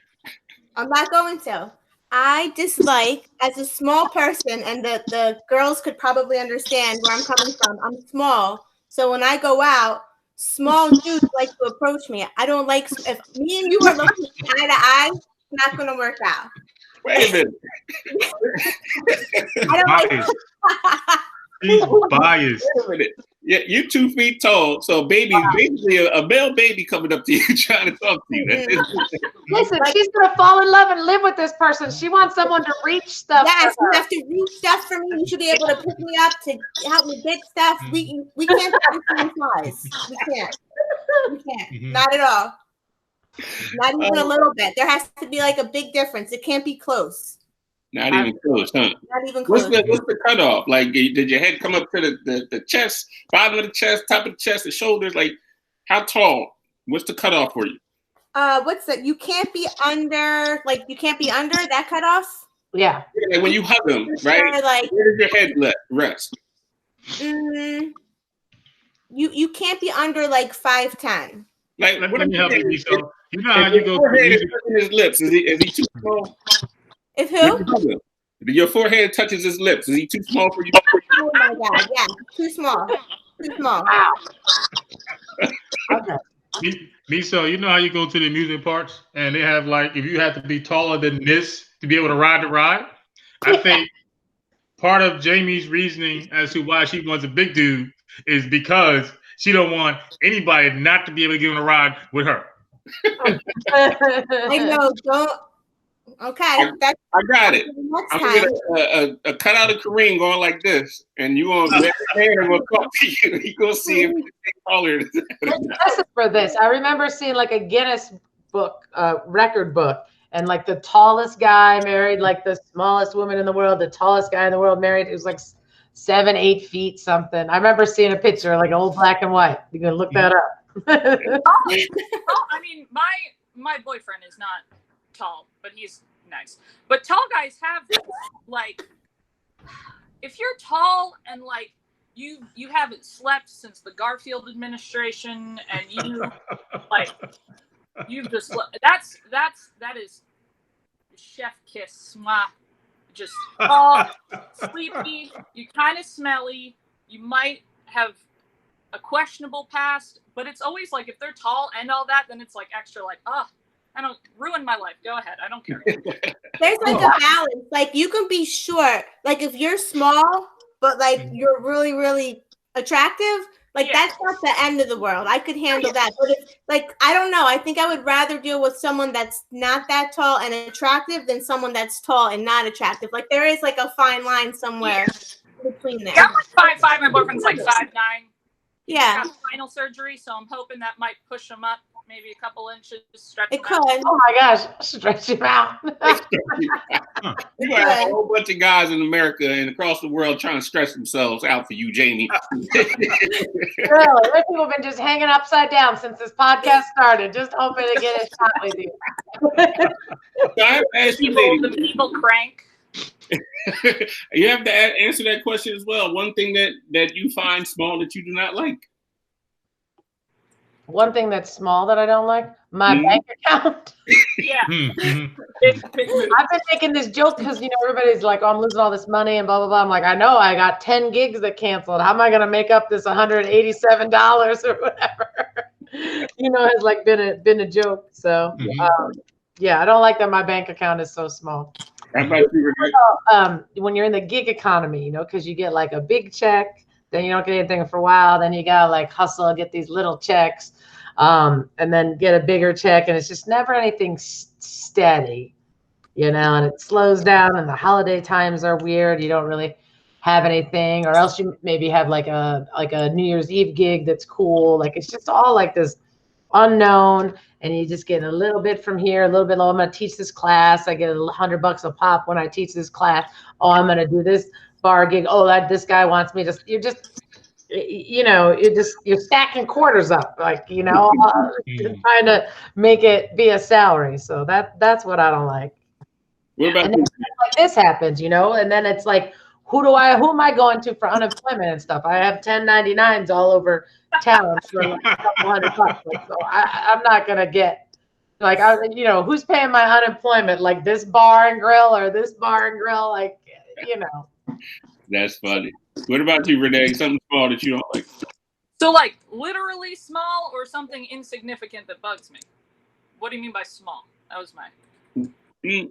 C: I'm not going to. I dislike, as a small person, and the girls could probably understand where I'm coming from. I'm small. So when I go out, small dudes like to approach me. I don't like, if me and you are looking eye to eye, it's not going to work out.
A: Wait a minute.
C: I don't like.
B: He's biased.
A: Wait a minute. Yeah, you're 2 feet tall, so baby, basically a male baby coming up to you trying to talk to you.
D: Listen, she's gonna fall in love and live with this person. She wants someone to reach stuff.
C: Yes, you have to reach stuff for me. You should be able to pick me up to help me get stuff. We can't do the same size. We can't. Not at all. Not even a little bit. There has to be like a big difference. It can't be close.
A: Not even close, huh?
C: Not even close.
A: What's the cutoff? Like, did your head come up to the chest, bottom of the chest, top of the chest, the shoulders? Like, how tall? What's the cutoff for you?
C: What's that? You can't be under. Like, you can't be under that cutoff.
D: Yeah.
A: Like when you hug them, right?
C: Sure, like,
A: where does your head rest?
C: You can't be under like 5'10".
A: Like,
B: Let
A: what
B: me help you. So, you know how
A: if
B: you
A: your
B: go through
A: forehead is
B: music.
A: touching his lips? Is he too small?
C: If who?
A: If your forehead touches his lips, is he too small for you?
C: Oh my God! Yeah, too small. Too small.
D: Okay.
B: Miso, you know how you go to the amusement parks and they have like, if you have to be taller than this to be able to ride the ride? I think part of Jamie's reasoning as to why she wants a big dude is because she don't want anybody not to be able to get on a ride with her.
C: I know. Don't. Okay,
A: I got it.
C: Next
A: I'm
C: time.
A: gonna get a cutout of Kareem going like this, and you gonna let Tanner will come to you. He gonna see if he's taller.
D: Listen for this. I remember seeing like a Guinness book, record book, and like the tallest guy married like the smallest woman in the world. The tallest guy in the world married. It was like 7, 8 feet something. I remember seeing a picture, like old black and white. You can look that up.
E: I mean, my boyfriend is not tall, but he's nice. But tall guys have like, if you're tall and like you haven't slept since the Garfield administration, and you like you've just that is chef kiss, mwah. Just tall, sleepy, you kind of smelly, you might have a questionable past, but it's always like if they're tall and all that, then it's like extra like, oh, I don't ruin my life. Go ahead. I don't care.
C: There's like a balance. Like you can be short. Like if you're small, but like you're really, really attractive, like that's not the end of the world. I could handle that. But if like, I don't know. I think I would rather deal with someone that's not that tall and attractive than someone that's tall and not attractive. Like there is like a fine line somewhere between there.
E: Yeah, I'm like 5'5". My boyfriend's like 5'9".
C: Yeah.
E: Got spinal surgery, so I'm hoping that might push him up maybe a couple inches. Stretch
C: It
E: him
C: could.
E: out.
D: Oh my gosh, stretch him out.
A: You got a whole bunch of guys in America and across the world trying to stretch themselves out for you, Jamie.
D: Really, there people have been just hanging upside down since this podcast started, just hoping to get a shot with you.
A: So I have to ask you, ladies,
E: The people crank.
A: you have to answer that question as well. One thing that you find small that you do not like.
D: One thing that's small that I don't like, my bank account.
E: Yeah.
B: Mm-hmm.
E: Big move.
D: I've been making this joke because, you know, everybody's like, oh, I'm losing all this money and blah, blah, blah. I'm like, I know I got 10 gigs that canceled. How am I going to make up this $187 or whatever? You know, has like been a joke. So, yeah, I don't like that my bank account is so small. When you're in the gig economy, you know, because you get like a big check, then you don't get anything for a while, then you gotta like hustle, get these little checks, and then get a bigger check, and it's just never anything steady, you know, and it slows down, and the holiday times are weird. You don't really have anything, or else you maybe have like a New Year's Eve gig that's cool. Like it's just all like this unknown, and you just get a little bit from here, a little bit. Oh, I'm going to teach this class. I get $100 a pop when I teach this class. Oh, I'm going to do this bar gig. Oh, this guy wants me to. You're stacking quarters up, like, trying to make it be a salary. So that's what I don't like.
A: What about
D: and then like this happens, and then it's like, who am I going to for unemployment and stuff? I have 1099s all over town for like a couple $100. Like, so I'm not gonna get like, who's paying my unemployment? Like this bar and grill or this bar and grill, like,
A: That's funny. What about you, Renee? Something small that you don't like?
E: So, like, literally small or something insignificant that bugs me? What do you mean by small? That was my...
A: It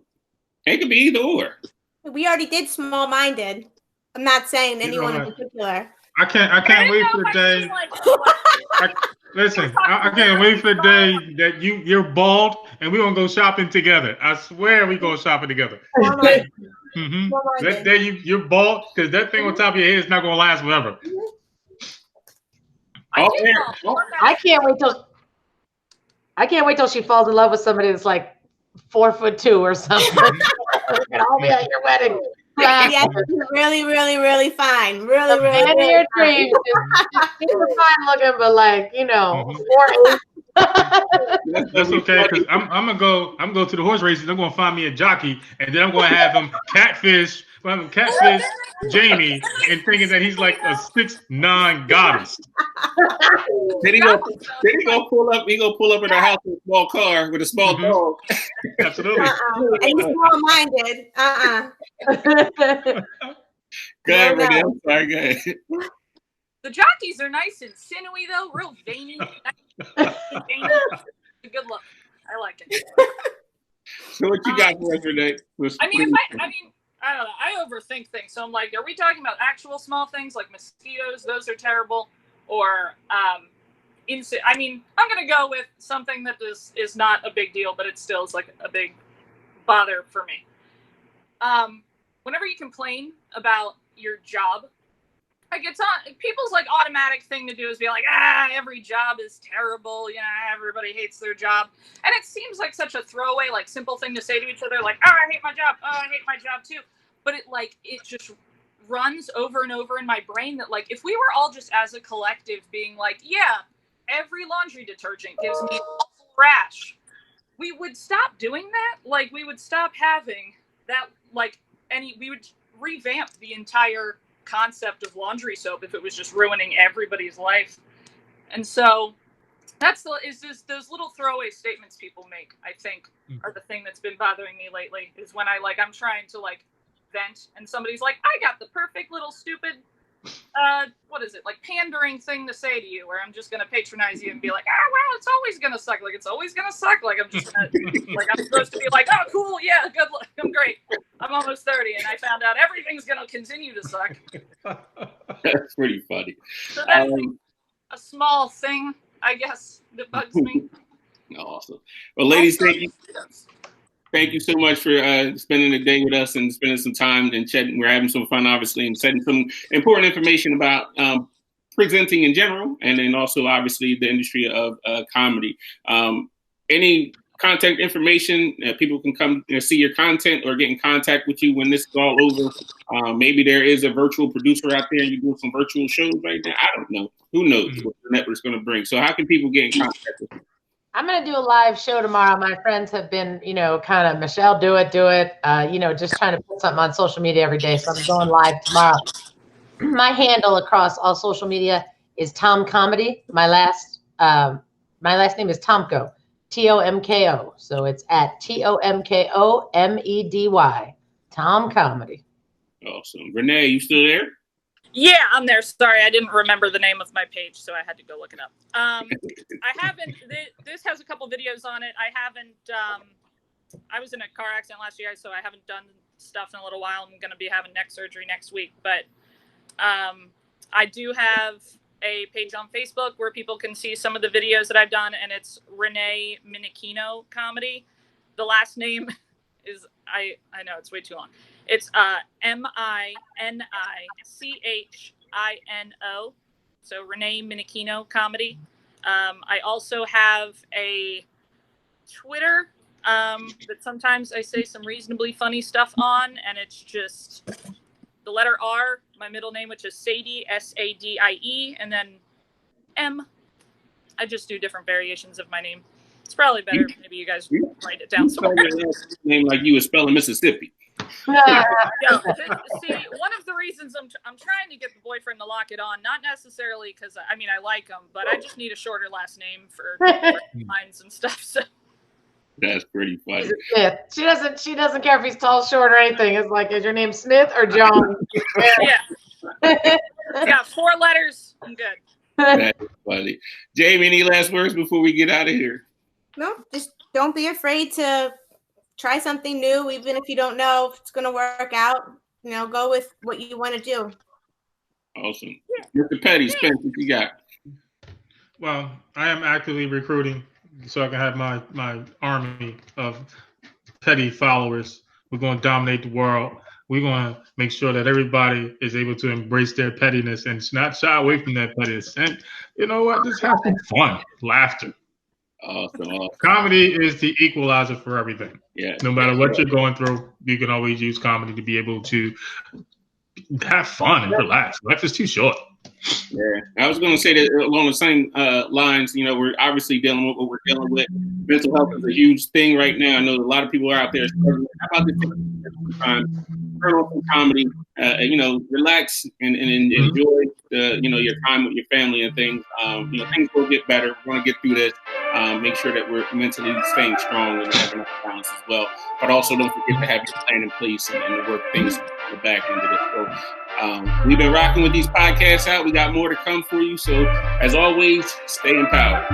A: could be either or.
C: We already did small-minded. I'm not saying anyone in particular.
B: I can't wait for the day. Listen, I can't wait for the day that you're bald and we're gonna go shopping together. I swear we go shopping together. That day you're bald, because that thing on top of your head is not gonna last forever.
D: I can't wait till she falls in love with somebody that's like 4'2" or something. And I'll be at your wedding.
C: Yeah, really, really, really fine. Really, really,
D: really your dreams. Super fine looking, but like, 4'8".
B: That's okay, because I'm gonna go to the horse races. I'm gonna find me a jockey, and then I'm gonna have him catfish Jamie, and thinking that he's like a 6'9" goddess.
A: Then he go pull up. He go pull up in our house with a small car with a small dog.
B: Absolutely.
C: And he's small-minded.
A: Go ahead, Renee. I'm sorry. Go ahead.
E: The jockeys are nice and sinewy, though, real veiny. A good look. I like it.
A: So what you got for us, Renee?
E: I don't know. I overthink things. So I'm like, are we talking about actual small things like mosquitoes? Those are terrible. Or, I'm going to go with something that is not a big deal, but it still is like a big bother for me. Whenever you complain about your job, like, it's not people's like automatic thing to do is be like, every job is terrible. Everybody hates their job. And it seems like such a throwaway, like, simple thing to say to each other, like, I hate my job. I hate my job too. But it just runs over and over in my brain that, like, if we were all just as a collective being like, every laundry detergent gives me awful rash, we would stop doing that. Like, we would stop having that, like, we would revamp the entire concept of laundry soap if it was just ruining everybody's life. And so those little throwaway statements people make, I think, are the thing that's been bothering me lately, is when I'm trying to like vent and somebody's like, I got the perfect little stupid pandering thing to say to you, where I'm just gonna patronize you and be like, well, it's always gonna suck. Like, it's always gonna suck. Like, I'm just gonna like, I'm supposed to be like, oh, cool, yeah, good luck, I'm great. I'm almost 30 and I found out everything's gonna continue to suck.
A: That's pretty funny.
E: So that's a small thing, I guess, that bugs me.
A: Awesome. Well, ladies, thank you so much for spending the day with us and spending some time and chatting. We're having some fun, obviously, and setting some important information about presenting in general, and then also, obviously, the industry of comedy. Any contact information, people can come see your content or get in contact with you when this is all over. Maybe there is a virtual producer out there and you're doing some virtual shows right now. I don't know. Who knows what the network's going to bring? So how can people get in contact with you?
D: I'm going to do a live show tomorrow. My friends have been, kind of, Michelle, do it. Just trying to put something on social media every day. So I'm going live tomorrow. My handle across all social media is Tom Comedy. My last name is Tomko, Tomko. So it's at TOMKOMEDY, Tom Comedy.
A: Awesome. Renee, you still there?
E: Yeah, I'm there. Sorry, I didn't remember the name of my page, so I had to go look it up. I haven't. This has a couple videos on it. I haven't. I was in a car accident last year, so I haven't done stuff in a little while. I'm going to be having neck surgery next week, but I do have a page on Facebook where people can see some of the videos that I've done, and it's Renee Minichino Comedy. The last name is I know it's way too long. It's Minichino. So Renee Minichino Comedy. I also have a Twitter that sometimes I say some reasonably funny stuff on, and it's just the letter R, my middle name, which is Sadie, Sadie, and then M. I just do different variations of my name. It's probably better if maybe you guys write it down somewhere.
A: Name like you was spelling Mississippi.
E: Yeah, see, one of the reasons I'm trying to get the boyfriend to lock it on, not necessarily because I like him, but I just need a shorter last name for lines and stuff. So
A: that's pretty funny.
D: Smith. She doesn't care if he's tall, short, or anything. It's like, is your name Smith or John?
E: Yeah, 4 letters. I'm good.
A: That's funny. Jamie, any last words before we get out of here?
C: No, just don't be afraid to try something new, even if you don't know if it's going to work out. Go with what you want to do.
A: Awesome. Mr. Petty, Spence, what you got?
B: Well, I am actively recruiting so I can have my army of petty followers. We're going to dominate the world. We're going to make sure that everybody is able to embrace their pettiness and not shy away from that pettiness. And you know what? Just have some fun, laughter.
A: Awesome.
B: Comedy is the equalizer for everything.
A: Yeah.
B: No matter what you're going through, you can always use comedy to be able to have fun and relax. Life is too short.
A: Yeah, I was going to say that along the same lines. We're obviously dealing with what we're dealing with. Mental health is a huge thing right now. I know a lot of people are out there struggling. How about this time? Turn on some comedy. Relax and enjoy your time with your family and things. Things will get better. We're going to get through this. Make sure that we're mentally staying strong and having a balance as well. But also don't forget to have your plan in place and to work things on the back end of this. So we've been rocking with these podcasts out. We got more to come for you. So as always, stay empowered.